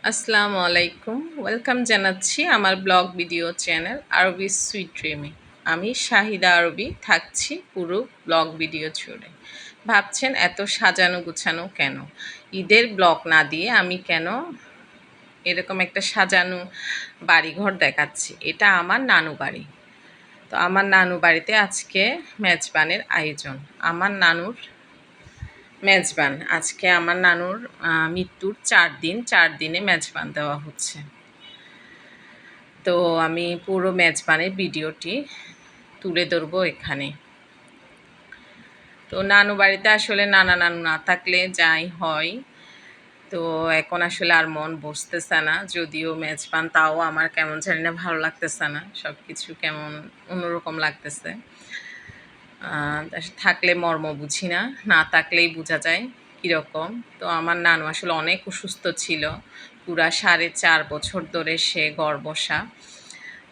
আসসালামু আলাইকুম। ওয়েলকাম জানাচ্ছি আমার ব্লগ ভিডিও চ্যানেল আরবি সুইট ড্রিমে। আমি শাহিদা আরবি থাকছি পুরো ব্লগ ভিডিও জুড়ে। ভাবছেন এত সাজানো গুছানো কেন? ঈদের ব্লগ না দিয়ে আমি কেন এরকম একটা সাজানো বাড়িঘর দেখাচ্ছি? এটা আমার নানু বাড়ি। তো আমার নানু বাড়িতে আজকে মেজবানের আয়োজন। আমার নানুর মেজবান আজকে আমার নানুর মৃত্যুর 4 দিন, 4 দিনে মেজবান দেওয়া হচ্ছে। তো আমি পুরো মেজবানের ভিডিওটি তুলে ধরবো এখানে। তো নানু বাড়িতে আসলে নানা নানু না থাকলে যাই হয়, তো এখন আসলে আর মন বসতেছে না। যদিও মেজবান, তাও আমার কেমন জানি না ভালো লাগতেছে না, সব কিছু কেমন অন্যরকম লাগতেছে। থাকলে মর্ম বুঝি না, না থাকলেই বোঝা যায় কীরকম। তো আমার নানু আসলে অনেক অসুস্থ ছিল, পুরা 4.5 বছর ধরে সে ঘর বসা।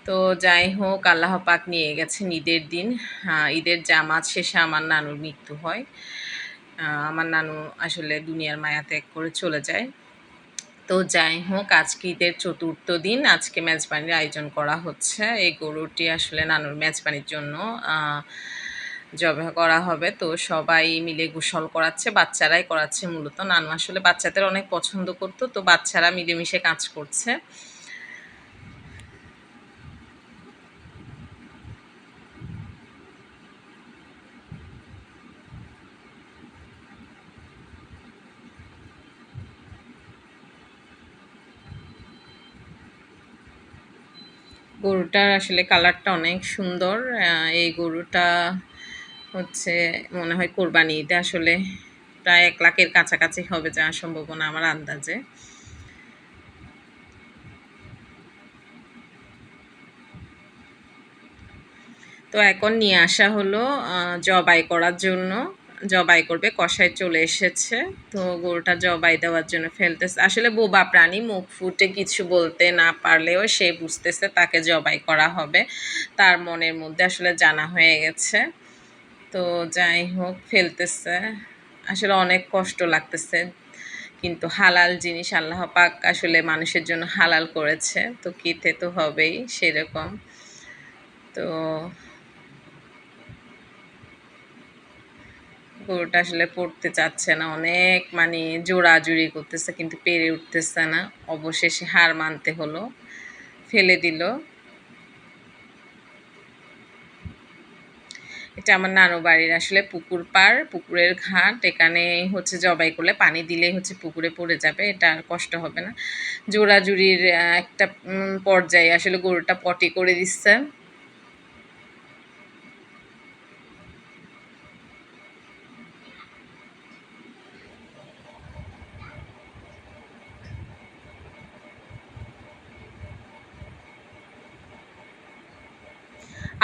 তো যাই হোক, আল্লাহ পাক নিয়ে গেছেন ঈদের দিন। ঈদের জামাত শেষে আমার নানুর মৃত্যু হয়। আমার নানু আসলে দুনিয়ার মায়া ত্যাগ করে চলে যায়। তো যাই হোক, আজকে ঈদের 4র্থ দিন, আজকে মেজবানির আয়োজন করা হচ্ছে। এই গরুটি আসলে নানুর মেজবানির জন্য জবাই করা হবে। তো সবাই মিলে গোসল করাচ্ছে, বাচ্চারাই করাচ্ছে মূলত। নানু আসলে বাচ্চাদের অনেক পছন্দ করতো, তো বাচ্চারা মিলেমিশে কাজ করছে। গরুটার আসলে কালারটা অনেক সুন্দর। এই গরুটা হচ্ছে মনে হয় কোরবানি ঈদে আসলে প্রায় 1 লাখের কাছাকাছি হবে যা সম্ভাবনা আমার আন্দাজে। তো এখন নিয়ে আসা হলো জবাই করার জন্য। জবাই করবে, কসাই চলে এসেছে। তো গরুটা জবাই দেওয়ার জন্য ফেলতেছে। আসলে বোবা প্রাণী, মুখ ফুটে কিছু বলতে না পারলেও সে বুঝতেছে তাকে জবাই করা হবে। তার মনের মধ্যে আসলে জানা হয়ে গেছে। তো যাই হোক, ফেলতেছে। আসলে অনেক কষ্ট লাগতেছে, কিন্তু হালাল জিনিস আল্লাহ পাক আসলে মানুষের জন্য হালাল করেছে, তো খেতে তো হবেই সেরকম। তো গরুটা আসলে পড়তে চাচ্ছে না, অনেক মানে জোরাজুরি করতেছে কিন্তু পেরে উঠতেছে না। অবশেষে হার মানতে হলো, ফেলে দিল। এটা আমার নানু বাড়ির আসলে পুকুর পাড়, পুকুরের ঘাট। এখানে হচ্ছে জবাই করলে পানি দিলেই হচ্ছে পুকুরে পড়ে যাবে, এটা আর কষ্ট হবে না। জোরাজুরির একটা পর্যায়ে আসলে গরুটা পটি করে দিচ্ছে।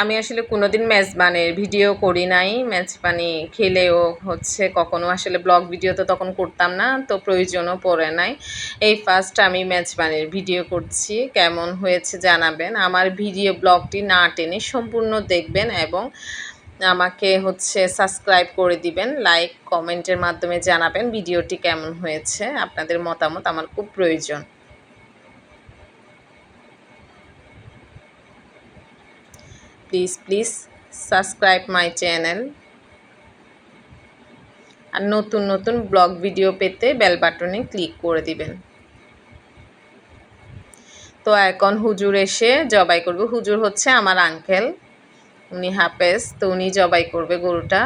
আমি আসলে কোনোদিন মেজবানের ভিডিও করি নাই। মেজবানি খেলেও হচ্ছে কখনো আসলে ব্লগ ভিডিও তো তখন করতাম না, তো প্রয়োজনও পড়ে নাই। এই ফার্স্ট আমি মেজবানের ভিডিও করছি। কেমন হয়েছে জানাবেন। আমার ভিডিও ব্লগটি না টেনে সম্পূর্ণ দেখবেন এবং আমাকে হচ্ছে সাবস্ক্রাইব করে দিবেন। লাইক কমেন্টের মাধ্যমে জানাবেন ভিডিওটি কেমন হয়েছে। আপনাদের মতামত আমার খুব প্রয়োজন। Please subscribe my channel. আর নতুন নতুন ব্লগ ভিডিও পেতে বেল বাটনে ক্লিক করে দিবেন। তো এখন হুজুর এসে জবাই করবে। হুজুর হচ্ছে আমার আঙ্কেল, উনি হাফেজ। তো উনি জবাই করবে গরুটা।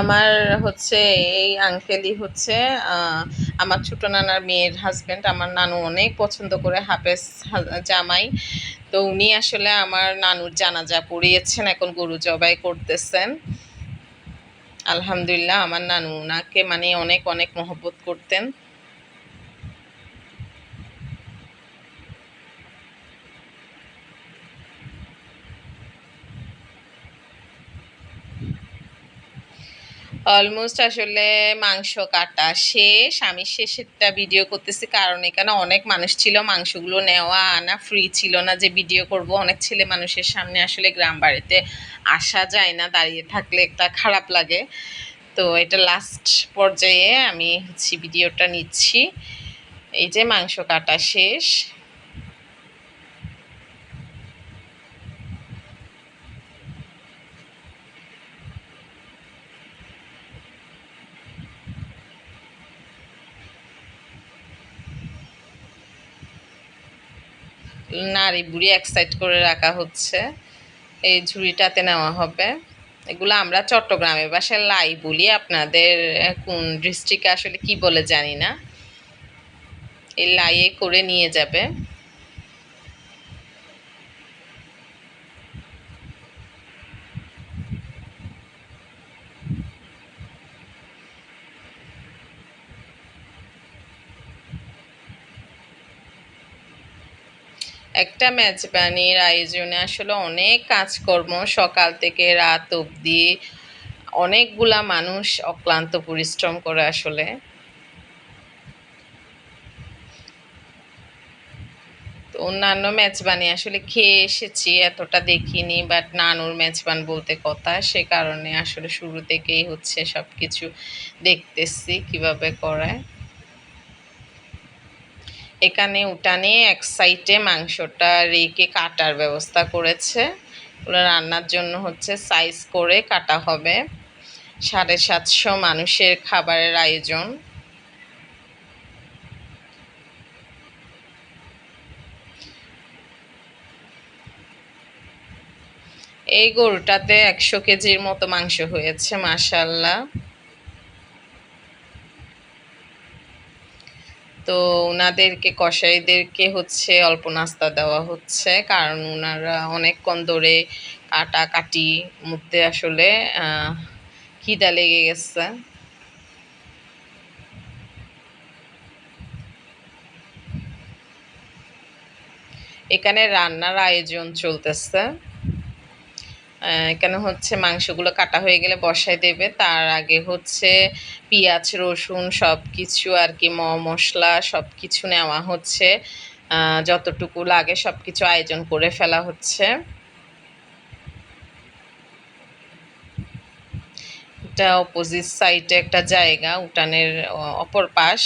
আমার হচ্ছে এই আঙ্কেলই হচ্ছে আমার ছোটো নানার মেয়ের হাজব্যান্ড। আমার নানু অনেক পছন্দ করে হাফেজ জামাই। তো উনি আসলে আমার নানুর জানাজা পড়িয়েছেন, এখন গরু জবাই করতেছেন। আলহামদুলিল্লাহ, আমার নানু ওনাকে মানে অনেক অনেক মহব্বত করতেন। অলমোস্ট আসলে মাংস কাটা শেষ। আমি শেষেরটা ভিডিও করতেছি কারণ এখানে অনেক মানুষ ছিল, মাংসগুলো নেওয়া আনা ফ্রি ছিল না যে ভিডিও করব। অনেক ছেলে মানুষের সামনে আসলে গ্রাম বাড়িতে আসা যায় না, দাঁড়িয়ে থাকলে একটা খারাপ লাগে। তো এটা লাস্ট পর্যায়ে আমি হচ্ছে ভিডিওটা নিচ্ছি। এই যে মাংস কাটা শেষ। নাড়ি বুড়ি এক সাইড করে রাখা হচ্ছে, এই ঝুড়িটাতে নেওয়া হবে। এগুলো আমরা চট্টগ্রামের বাসায় লাই বলি, আপনাদের কোন ডিস্ট্রিক্টে আসলে কি বলে জানি না। এই লাইয়ে করে নিয়ে যাবে। একটা মেজবানির আয়োজনে আসলে অনেক কাজকর্ম, সকাল থেকে রাত অবধি অনেকগুলা মানুষ অক্লান্ত পরিশ্রম করে আসলে। তো অন্যান্য মেজবানি আসলে খেয়ে এসেছি, এতটা দেখিনি, বাট নানুর মেজবান বলতে কথা, সে কারণে আসলে শুরু থেকেই হচ্ছে সব কিছু দেখতেছি কিভাবে করায়। এখানে উঠানে এক সাইডে মাংসটা রেখে কাটার ব্যবস্থা করেছে। ওগুলো রান্নার জন্য হচ্ছে সাইজ করে কাটা হবে। 750 মানুষের খাবারের আয়োজন। এই গরুটাতে 100 কেজির মতো মাংস হয়েছে, মাশাল্লাহ। তো ওনাদেরকে কসাইদেরকে হচ্ছে অল্প নাস্তা দেওয়া হচ্ছে, কারণ ওনারা অনেকক্ষণ ধরে কাটাকাটি মধ্যে আসলে খিদা লেগে গেছে। এখানে রান্নার আয়োজন চলতেছে। এখানে হচ্ছে মাংসগুলো কাটা হয়ে গেলে বসায় দেবে, তার আগে হচ্ছে পেঁয়াজ রসুন সব কিছু আর কি, মশলা সব কিছু নেওয়া হচ্ছে। যতটুকু লাগে সব কিছু আয়োজন করে ফেলা হচ্ছে। এটা অপোজিট সাইডে একটা জায়গা, উঠানের অপর পাশ।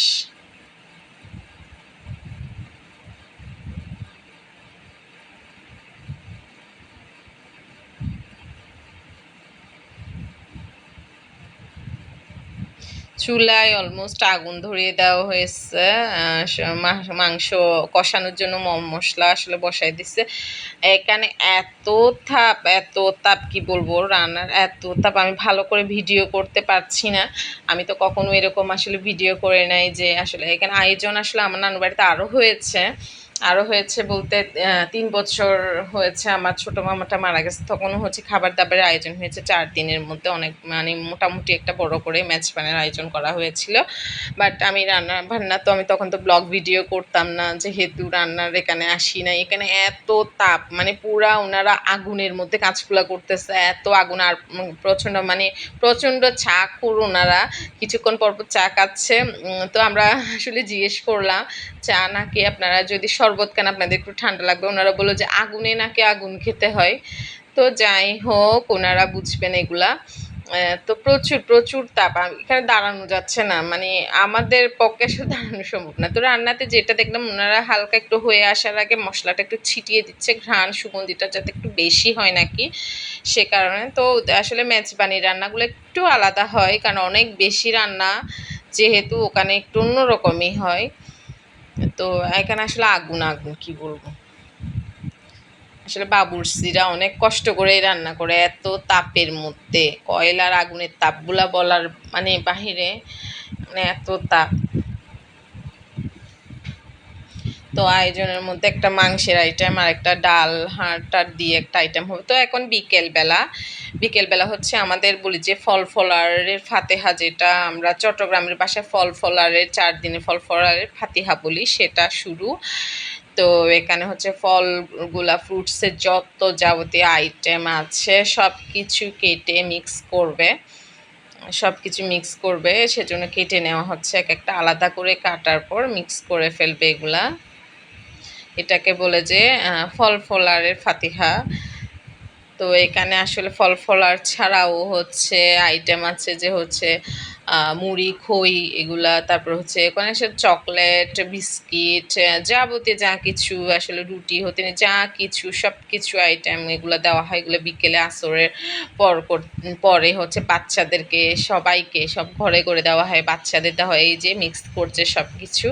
চুলায় অলমোস্ট আগুন ধরিয়ে দেওয়া হয়েছে। মাংস কষানোর জন্য মশলা আসলে বসাই দিছে। এখানে এত তাপ কি বলবো, রান্নার এত তাপ, আমি ভালো করে ভিডিও করতে পারছি না। আমি তো কখনো এরকম আসলে ভিডিও করে নাই যে আসলে এখানে আয়োজন আসলে আমার নানু বাড়িতে আরও হয়েছে বলতে 3 বছর হয়েছে আমার ছোটো মামাটা মারা গেছে, তখনও হচ্ছে খাবার দাবারের আয়োজন হয়েছে 4 দিনের মধ্যে, অনেক মানে মোটামুটি একটা বড় করে মেজবানের আয়োজন করা হয়েছিল। বাট আমি রান্না বান্না তো আমি তখন তো ব্লগ ভিডিও করতাম না, যেহেতু রান্নার এখানে আসি না। এখানে এত তাপ, মানে পুরা ওনারা আগুনের মধ্যে কাজগুলো করতেছে, এত আগুন। আর প্রচণ্ড মানে প্রচণ্ড চা খোর ওনারা, কিছুক্ষণ পরপর চা খাচ্ছে। তো আমরা আসলে জিজ্ঞেস করলাম চা নাকি আপনারা যদি শরবত খান আপনাদের একটু ঠান্ডা লাগবে, ওনারা বললো যে আগুনে নাকি আগুন খেতে হয়। তো যাই হোক, ওনারা বুঝবেন এগুলা। তো প্রচুর প্রচুর তাপ, এখানে দাঁড়ানো যাচ্ছে না, মানে আমাদের পক্ষে আসলে দাঁড়ানো সম্ভব না। তো রান্নাতে যেটা দেখলাম, ওনারা হালকা একটু হয়ে আসার আগে মশলাটা একটু ছিটিয়ে দিচ্ছে, ঘ্রাণ সুগন্ধিটা যাতে একটু বেশি হয় নাকি, সে কারণে। তো আসলে মেজবানি রান্নাগুলো একটু আলাদা হয়, কারণ অনেক বেশি রান্না যেহেতু, ওখানে একটু অন্যরকমই হয়। তো এখানে আসলে আগুন আগুন কি বলবো, আসলে বাবুর্চিরা অনেক কষ্ট করে রান্না করে এত তাপের মধ্যে, কয়লার আগুনের তাপগুলা বলার মানে বাহিরে, মানে এত তাপ। তো আয়োজনের মধ্যে একটা মাংসের আইটেম আর একটা ডাল হাঁটার দিয়ে একটা আইটেম হবে। তো এখন বিকেলবেলা হচ্ছে আমাদের বলি যে ফল ফলারের ফাতেহা, যেটা আমরা চট্টগ্রামের বাসায় ফল ফলারের 4 দিনে ফল ফলারের ফাতিহা বলি, সেটা শুরু। তো এখানে হচ্ছে ফলগুলা, ফ্রুটসের যত যাবতীয় আইটেম আছে সব কিছু কেটে মিক্স করবে। সব কিছু মিক্স করবে, সেজন্য কেটে নেওয়া হচ্ছে। এক একটা আলাদা করে কাটার পর মিক্স করে ফেলবে এগুলা। এটাকে বলে যে ফল ফলারের ফাতিহা। তো এখানে আসলে ফল ফলার ছাড়াও হচ্ছে আইটেম আছে, যে হচ্ছে মুড়ি, খই এগুলা, তারপর হচ্ছে ওখানে সে চকলেট, বিস্কিট, যাবতীয় যা কিছু আসলে রুটি হতে যা কিছু সব কিছু আইটেম এগুলো দেওয়া হয়। এগুলো বিকেলে আসরের পরে হচ্ছে বাচ্চাদেরকে সবাইকে সব ঘরে করে দেওয়া হয়, বাচ্চাদের দেওয়া হয়। এই যে মিক্স করছে সব কিছু।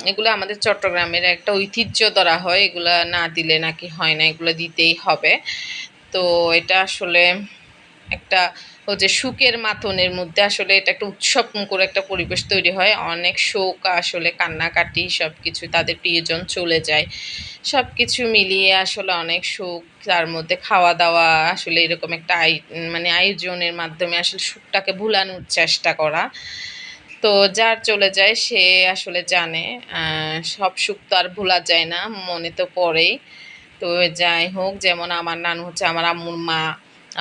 এগুলো আমাদের চট্টগ্রামের একটা ঐতিহ্য ধরা হয়, এগুলা না দিলে নাকি হয় না, এগুলো দিতেই হবে। তো এটা আসলে একটা হচ্ছে সুখের মাতনের মধ্যে আসলে এটা একটা উৎসব করে একটা পরিবেশ তৈরি হয়। অনেক শোক আসলে কান্নাকাটি সব কিছু, তাদের প্রিয়জন চলে যায়, সব কিছু মিলিয়ে আসলে অনেক শোক। তার মধ্যে খাওয়া দাওয়া আসলে এরকম একটা মানে আয়োজনের মাধ্যমে আসলে সুখটাকে ভুলানোর চেষ্টা করা। তো যার চলে যায় সে আসলে জানে সব সুখ তো আর ভোলা যায় না, মনে তো পড়েই। তো যাই হোক, যেমন আমার নানু হচ্ছে আমার আম্মুর মা,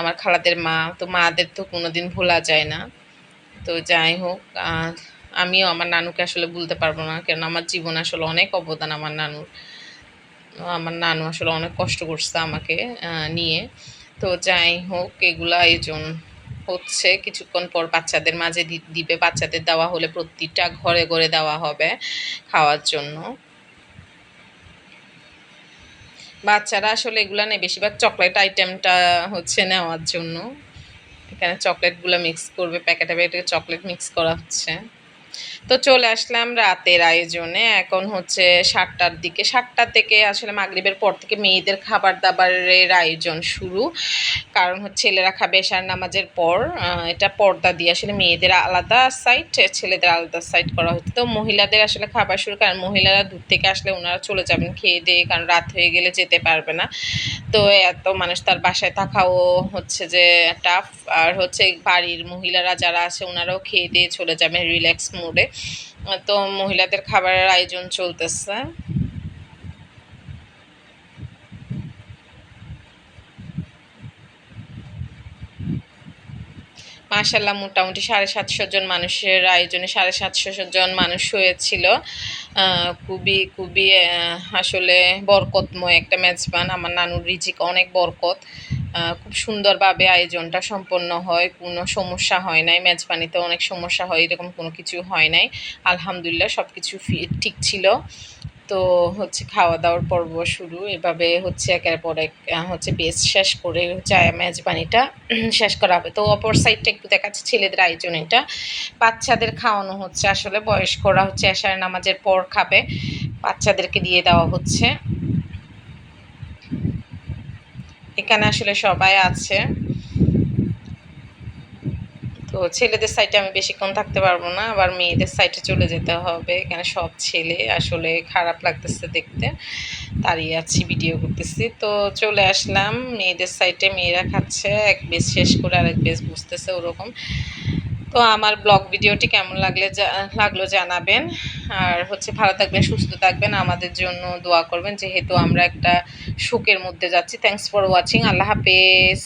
আমার খালাদের মা, তো মাদের তো কোনোদিন ভোলা যায় না। তো যাই হোক, আমিও আমার নানুকে আসলে ভুলতে পারবো না, কারণ আমার জীবনে আসলে অনেক অবদান আমার নানুর। আমার নানু আসলে অনেক কষ্ট করছে আমাকে নিয়ে। তো যাই হোক, এগুলা আয়োজন হচ্ছে। কিছুক্ষণ পর বাচ্চাদের মাঝে দিবে, বাচ্চাদের দেওয়া হলে প্রতিটা ঘরে ঘরে দেওয়া হবে খাওয়ার জন্য। বাচ্চারা আসলে এগুলা নেই, বেশিরভাগ চকলেট আইটেমটা হচ্ছে নেওয়ার জন্য। এখানে চকলেটগুলো মিক্স করবে, প্যাকেটে প্যাকেটে চকলেট মিক্স করা হচ্ছে। তো চলে আসলাম রাতের আয়োজনে। এখন হচ্ছে ৭টার দিকে, ৭টা থেকে আসলে মাগরিবের পর থেকে মেয়েদের খাবার দাবারের আয়োজন শুরু। কারণ হচ্ছে ছেলেরা খাবে এশার নামাজের পর। এটা পর্দা দিয়ে আসলে মেয়েদের আলাদা সাইড, ছেলেদের আলাদা সাইড করা হচ্ছে। তো মহিলাদের আসলে খাবার শুরু, কারণ মহিলারা দূর থেকে আসলে ওনারা চলে যাবেন খেয়ে দিয়ে, কারণ রাত হয়ে গেলে যেতে পারবে না। তো এত মানুষ তার বাসায় থাকাও হচ্ছে যে টাফ। আর হচ্ছে বাড়ির মহিলারা যারা আছে ওনারাও খেয়ে দিয়ে চলে যাবেন রিল্যাক্স মুডে। তো মহিলাদের খাবারের আয়োজন চলতেছে। মাশাল্লাহ, মোটামুটি ৭৫০ জন মানুষের আয়োজনে ৭৫০ জন মানুষ হয়েছিল। খুবই খুবই আসলে বরকতময় একটা মেজবান। আমার নানুর রিজিক অনেক বরকত। খুব সুন্দরভাবে আয়োজনটা সম্পন্ন হয়, কোনো সমস্যা হয় নাই। মেজবানিতে অনেক সমস্যা হয়, এরকম কোনো কিছু হয় নাই। আলহামদুলিল্লাহ সব কিছু ঠিক ছিল। তো হচ্ছে খাওয়া দাওয়ার পর্ব শুরু। এভাবে হচ্ছে একের পর এক হচ্ছে বেশ শেষ করে চায় মেজবানিটা শেষ করা হবে। তো অপর সাইডটা একটু দেখাচ্ছে ছেলেদের আয়োজন। এটা বাচ্চাদের খাওয়ানো হচ্ছে, আসলে বয়স্করা হচ্ছে এশার নামাজের পর খাবে, বাচ্চাদেরকে দিয়ে দেওয়া হচ্ছে। এখানে আসলে সবাই আছে। তো ছেলেদের সাইডে আমি বেশিক্ষণ থাকতে পারবো না, আবার মেয়েদের সাইডে চলে যেতে হবে। এখানে সব ছেলে, আসলে খারাপ লাগতেছে দেখতে, দাঁড়িয়ে আছি ভিডিও করতেছি। তো চলে আসলাম মেয়েদের সাইডে, মেয়েরা খাচ্ছে, এক বেশ শেষ করে আরেক বেশ বুঝতেছে ওরকম। তো আমার ব্লগ ভিডিওটি কেমন লাগলো জানাবেন। আর হচ্ছে ভালো থাকবেন, সুস্থ থাকবেন, আমাদের জন্য দোয়া করবেন, যেহেতু আমরা একটা শোকের মধ্যে যাচ্ছি। Thanks for watching. আল্লাহ হাফেজ।